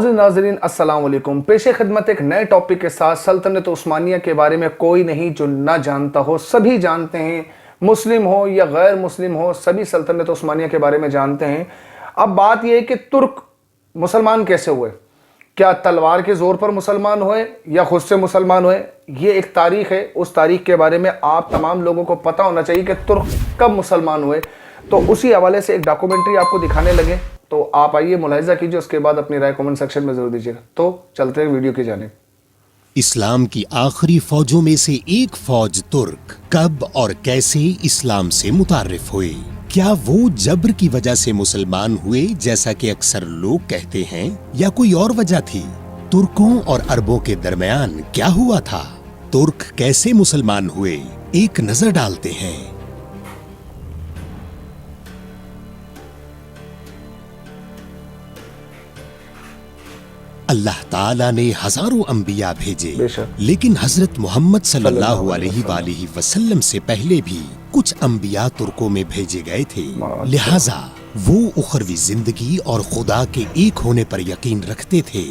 ناظرین السلام علیکم، پیش خدمت ایک نئے ٹاپک کے ساتھ سلطنت عثمانیہ کے بارے میں کوئی نہیں جو نہ جانتا ہو، سبھی جانتے ہیں، مسلم ہو یا غیر مسلم ہو، سبھی سلطنت عثمانیہ کے بارے میں جانتے ہیں۔ اب بات یہ ہے کہ ترک مسلمان کیسے ہوئے؟ کیا تلوار کے زور پر مسلمان ہوئے یا خود سے مسلمان ہوئے؟ یہ ایک تاریخ ہے، اس تاریخ کے بارے میں آپ تمام لوگوں کو پتہ ہونا چاہیے کہ ترک کب مسلمان ہوئے۔ تو اسی حوالے سے ایک ڈاکومنٹری آپ کو دکھانے لگے، تو آپ آئیے ملاحظہ کیجئے، اس کے بعد اپنی رائے کومنٹ سیکشن میں ضرور دیجیے گا۔ تو چلتے ہیں ویڈیو کی جانب۔ اسلام کی آخری فوجوں میں سے ایک فوج ترک کب اور کیسے اسلام سے متعارف ہوئے؟ کیا وہ جبر کی وجہ سے مسلمان ہوئے جیسا کہ اکثر لوگ کہتے ہیں، یا کوئی اور وجہ تھی؟ ترکوں اور عربوں کے درمیان کیا ہوا تھا؟ ترک کیسے مسلمان ہوئے؟ ایک نظر ڈالتے ہیں۔ اللہ تعالیٰ نے ہزاروں انبیاء بھیجے، لیکن حضرت محمد صلی اللہ علیہ وآلہ وسلم سے پہلے بھی کچھ انبیاء ترکوں میں بھیجے گئے تھے، لہٰذا وہ اخروی زندگی اور خدا کے ایک ہونے پر یقین رکھتے تھے۔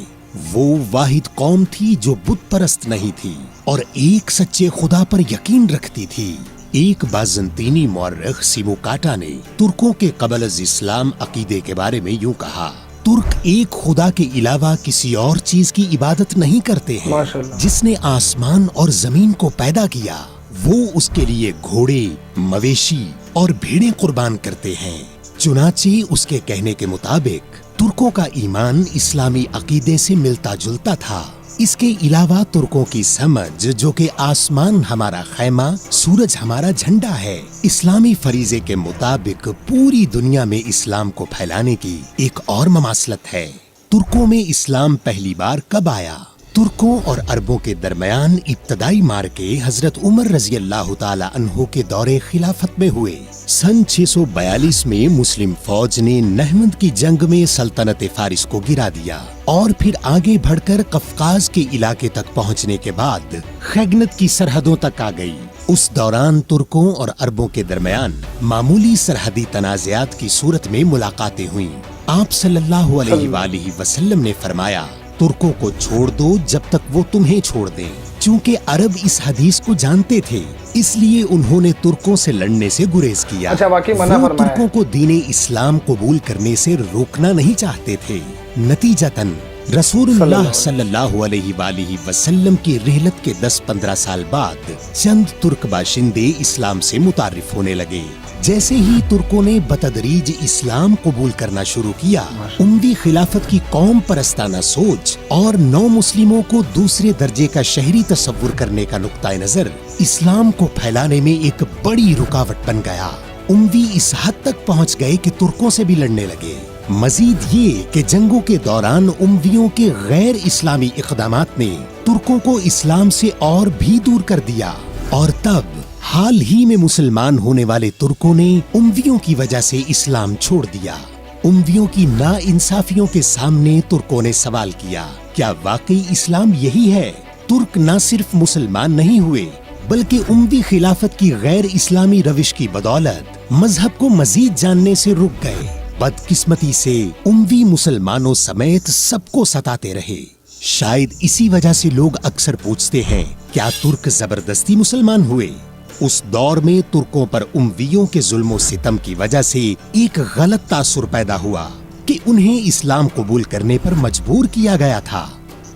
وہ واحد قوم تھی جو بت پرست نہیں تھی اور ایک سچے خدا پر یقین رکھتی تھی۔ ایک بازنطینی مورخ سیموکاٹا نے ترکوں کے قبل از اسلام عقیدے کے بارے میں یوں کہا: ترک ایک خدا کے علاوہ کسی اور چیز کی عبادت نہیں کرتے ہیں۔ جس نے آسمان اور زمین کو پیدا کیا، وہ اس کے لیے گھوڑے، مویشی اور بھیڑیں قربان کرتے ہیں۔ چنانچہ اس کے کہنے کے مطابق ترکوں کا ایمان اسلامی عقیدے سے ملتا جلتا تھا۔ اس کے علاوہ ترکوں کی سمجھ، جو کہ آسمان ہمارا خیمہ، سورج ہمارا جھنڈا ہے، اسلامی فریضے کے مطابق پوری دنیا میں اسلام کو پھیلانے کی ایک اور مماثلت ہے۔ ترکوں میں اسلام پہلی بار کب آیا؟ ترکوں اور عربوں کے درمیان ابتدائی مارکے حضرت عمر رضی اللہ تعالی عنہ کے دور خلافت میں ہوئے۔ سن 642 میں مسلم فوج نے نہمند کی جنگ میں سلطنت فارس کو گرا دیا اور پھر آگے بڑھ کر قفقاز کے علاقے تک پہنچنے کے بعد خیگنت کی سرحدوں تک آ گئی۔ اس دوران ترکوں اور عربوں کے درمیان معمولی سرحدی تنازعات کی صورت میں ملاقاتیں ہوئیں۔ آپ صلی اللہ علیہ وآلہ وسلم نے فرمایا: ترکوں کو چھوڑ دو جب تک وہ تمہیں چھوڑ دیں۔ چونکہ عرب اس حدیث کو جانتے تھے، اس لیے انہوں نے ترکوں سے لڑنے سے گریز کیا۔ وہ ترکوں کو دین اسلام قبول کرنے سے روکنا نہیں چاہتے تھے۔ نتیجتاً رسول اللہ صلی اللہ علیہ وآلہ وسلم کی رحلت کے 10-15 سال بعد چند ترک باشندے اسلام سے متعارف ہونے لگے۔ جیسے ہی ترکوں نے بتدریج اسلام قبول کرنا شروع کیا، اموی خلافت کی قوم پرستانہ سوچ اور نو مسلموں کو دوسرے درجے کا شہری تصور کرنے کا نقطہ نظر اسلام کو پھیلانے میں ایک بڑی رکاوٹ بن گیا۔ اموی اس حد تک پہنچ گئے کہ ترکوں سے بھی لڑنے لگے۔ مزید یہ کہ جنگوں کے دوران امویوں کے غیر اسلامی اقدامات نے ترکوں کو اسلام سے اور بھی دور کر دیا، اور تب حال ہی میں مسلمان ہونے والے ترکوں نے امویوں کی وجہ سے اسلام چھوڑ دیا۔ امویوں کی ناانصافیوں کے سامنے ترکوں نے سوال کیا: کیا واقعی اسلام یہی ہے؟ ترک نہ صرف مسلمان نہیں ہوئے بلکہ اموی خلافت کی غیر اسلامی روش کی بدولت مذہب کو مزید جاننے سے رک گئے۔ بدقسمتی سے اموی مسلمانوں سمیت سب کو ستاتے رہے۔ شاید اسی وجہ سے لوگ اکثر پوچھتے ہیں: کیا ترک زبردستی مسلمان ہوئے؟ اس دور میں ترکوں پر امویوں کے ظلم و ستم کی وجہ سے ایک غلط تاثر پیدا ہوا کہ انہیں اسلام قبول کرنے پر مجبور کیا گیا تھا۔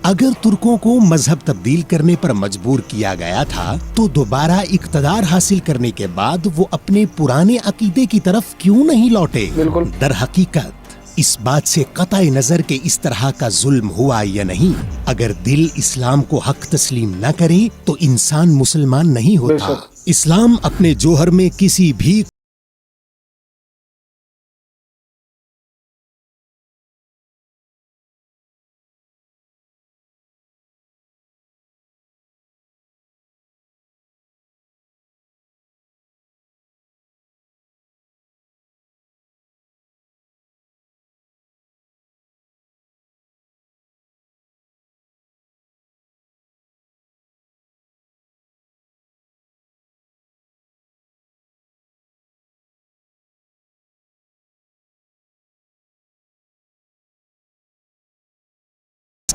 اگر ترکوں کو مذہب تبدیل کرنے پر مجبور کیا گیا تھا تو دوبارہ اقتدار حاصل کرنے کے بعد وہ اپنے پرانے عقیدے کی طرف کیوں نہیں لوٹے؟ در حقیقت اس بات سے قطع نظر کہ اس طرح کا ظلم ہوا یا نہیں، اگر دل اسلام کو حق تسلیم نہ کرے تو انسان مسلمان نہیں ہوتا۔ اسلام اپنے جوہر میں کسی بھی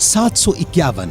751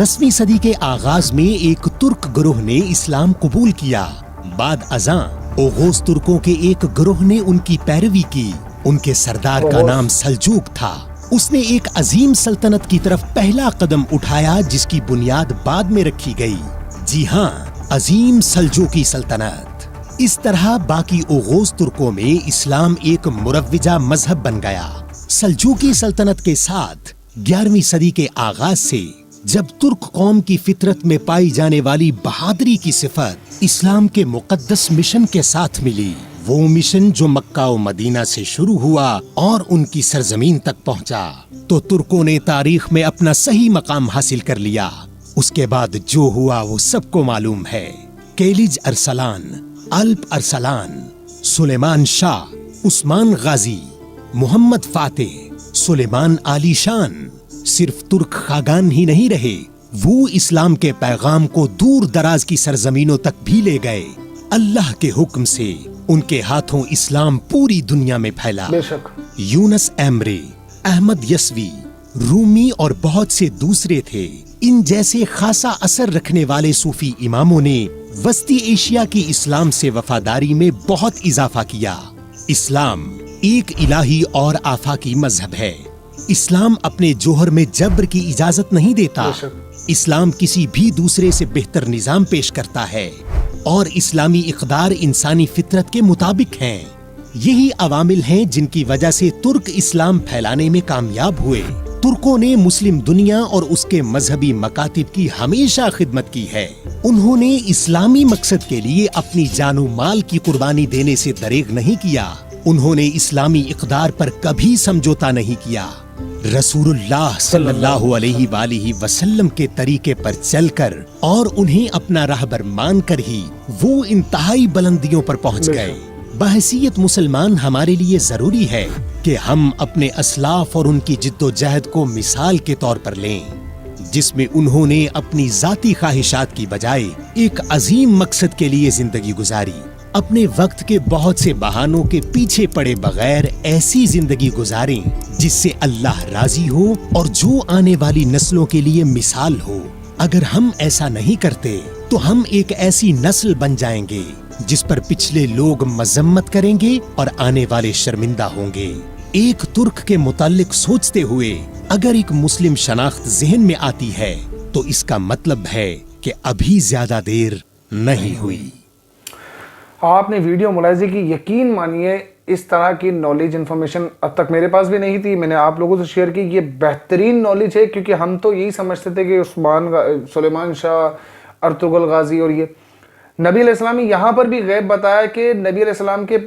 10ویں صدی کے آغاز میں ایک ترک گروہ نے اسلام قبول کیا. بعد ازاں اوغوز ترکوں کے ایک گروہ نے ان کی پیروی کی. ان کے سردار کا نام سلجوق تھا. اس نے ایک عظیم سلطنت کی طرف پہلا قدم اٹھایا جس کی بنیاد بعد میں رکھی گئی. جی ہاں، عظیم سلجوقی سلطنت. اس طرح باقی اوغوز ترکوں میں اسلام ایک مروجہ مذہب بن گیا. سلجوقی سلطنت کے ساتھ 11ویں صدی کے آغاز سے جب ترک قوم کی فطرت میں پائی جانے والی بہادری کی صفت اسلام کے مقدس مشن کے ساتھ ملی، وہ مشن جو مکہ و مدینہ سے شروع ہوا اور ان کی سرزمین تک پہنچا، تو ترکوں نے تاریخ میں اپنا صحیح مقام حاصل کر لیا. اس کے بعد جو ہوا وہ سب کو معلوم ہے. کیلج ارسلان، الپ ارسلان، سلیمان شاہ، عثمان غازی، محمد فاتح، سلیمان عالی شان صرف ترک خاقان ہی نہیں رہے، وہ اسلام کے پیغام کو دور دراز کی سرزمینوں تک بھی لے گئے. اللہ کے حکم سے ان کے ہاتھوں اسلام پوری دنیا میں پھیلا. بے شک. یونس ایمری، احمد یسوی، رومی اور بہت سے دوسرے تھے. ان جیسے خاصا اثر رکھنے والے صوفی اماموں نے وسطی ایشیا کی اسلام سے وفاداری میں بہت اضافہ کیا. اسلام ایک الہی اور آفاقی مذہب ہے. اسلام اپنے جوہر میں جبر کی اجازت نہیں دیتا. اسلام کسی بھی دوسرے سے بہتر نظام پیش کرتا ہے اور اسلامی اقدار انسانی فطرت کے مطابق ہیں. یہی عوامل ہیں جن کی وجہ سے ترک اسلام پھیلانے میں کامیاب ہوئے. ترکوں نے مسلم دنیا اور اس کے مذہبی مکاتب کی ہمیشہ خدمت کی ہے. انہوں نے اسلامی مقصد کے لیے اپنی جان و مال کی قربانی دینے سے دریغ نہیں کیا. انہوں نے اسلامی اقدار پر کبھی سمجھوتا نہیں کیا. رسول اللہ صلی اللہ علیہ وآلہ وسلم کے طریقے پر چل کر اور انہیں اپنا راہبر مان کر ہی وہ انتہائی بلندیوں پر پہنچ گئے. بحیثیت مسلمان ہمارے لیے ضروری ہے کہ ہم اپنے اسلاف اور ان کی جد و جہد کو مثال کے طور پر لیں، جس میں انہوں نے اپنی ذاتی خواہشات کی بجائے ایک عظیم مقصد کے لیے زندگی گزاری. اپنے وقت کے بہت سے بہانوں کے پیچھے پڑے بغیر ایسی زندگی گزاریں جس سے اللہ راضی ہو اور جو آنے والی نسلوں کے لیے مثال ہو. اگر ہم ایسا نہیں کرتے تو ہم ایک ایسی نسل بن جائیں گے جس پر پچھلے لوگ مذمت کریں گے اور آنے والے شرمندہ ہوں گے. ایک ترک کے متعلق سوچتے ہوئے اگر ایک مسلم شناخت ذہن میں آتی ہے تو اس کا مطلب ہے کہ ابھی زیادہ دیر نہیں ہوئی. آپ نے ویڈیو ملاحظے کی، یقین مانیے اس طرح کی نالج انفارمیشن اب تک میرے پاس بھی نہیں تھی. میں نے آپ لوگوں سے شیئر کی. یہ بہترین نالج ہے کیونکہ ہم تو یہی سمجھتے تھے کہ سلیمان شاہ، ارطغرل غازی اور یہ نبی علیہ السلام یہاں پر بھی غیب بتایا کہ نبی علیہ السلام کے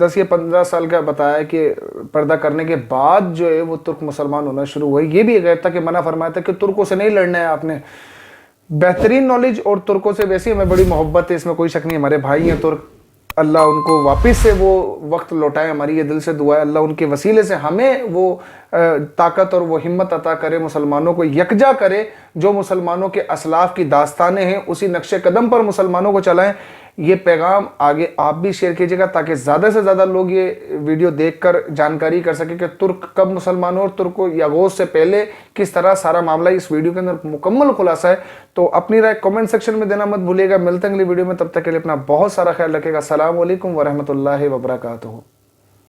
10 یا 15 سال کا بتایا کہ پردہ کرنے کے بعد جو ہے وہ ترک مسلمان ہونا شروع ہوئے. یہ بھی غیب تھا کہ منع فرمایا تھا کہ ترکوں سے نہیں لڑنا ہے آپ نے. بہترین نالج. اور ترکوں سے ویسے ہمیں بڑی محبت ہے، اس میں کوئی شک نہیں. ہمارے بھائی ہیں ترک، اللہ ان کو واپس سے وہ وقت لوٹائے. ہماری یہ دل سے دعا ہے اللہ ان کے وسیلے سے ہمیں وہ طاقت اور وہ ہمت عطا کرے، مسلمانوں کو یکجا کرے. جو مسلمانوں کے اسلاف کی داستانیں ہیں اسی نقش قدم پر مسلمانوں کو چلائیں. یہ پیغام آگے آپ بھی شیئر کیجئے گا تاکہ زیادہ سے زیادہ لوگ یہ ویڈیو دیکھ کر جانکاری کر سکیں کہ ترک کب مسلمان ہو اور ترک یا غوث سے پہلے کس طرح سارا معاملہ. اس ویڈیو کے اندر مکمل خلاصہ ہے. تو اپنی رائے کمنٹ سیکشن میں دینا مت بھولیے گا. ملتے ہیں اگلی ویڈیو میں، تب تک کے لیے اپنا بہت سارا خیال رکھے گا. السلام علیکم ورحمۃ اللہ وبرکاتہ.